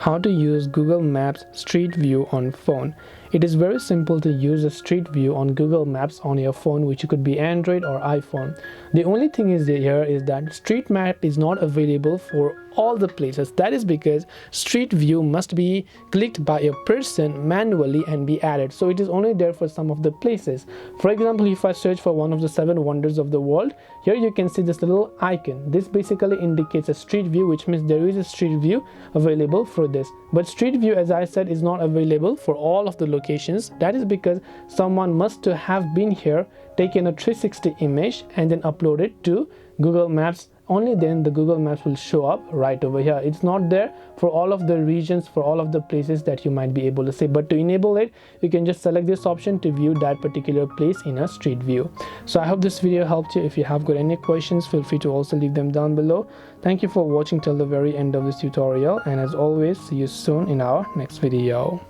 How to use Google Maps Street View on phone. It is very simple to use a Street View on Google Maps on your phone, which could be Android or iPhone. The only thing is here is that Street Map is not available for all the places. That is because Street View must be clicked by a person manually and be added. So it is only there for some of the places. For example, if I search for one of the 7 wonders of the world, here you can see this little icon. This basically indicates a Street View, which means there is a Street View available for this. But Street View, as I said, is not available for all of the locations. That is because someone must have been here, taken a 360 image and then upload it to Google Maps. Only then the Google Maps will show up right over here. It's not there for all of the regions, for all of the places that you might be able to see. But to enable it, you can just select this option to view that particular place in a Street View. So I hope this video helped you. If you have got any questions, feel free to also leave them down below. Thank you for watching till the very end of this tutorial, and as always, see you soon in our next video.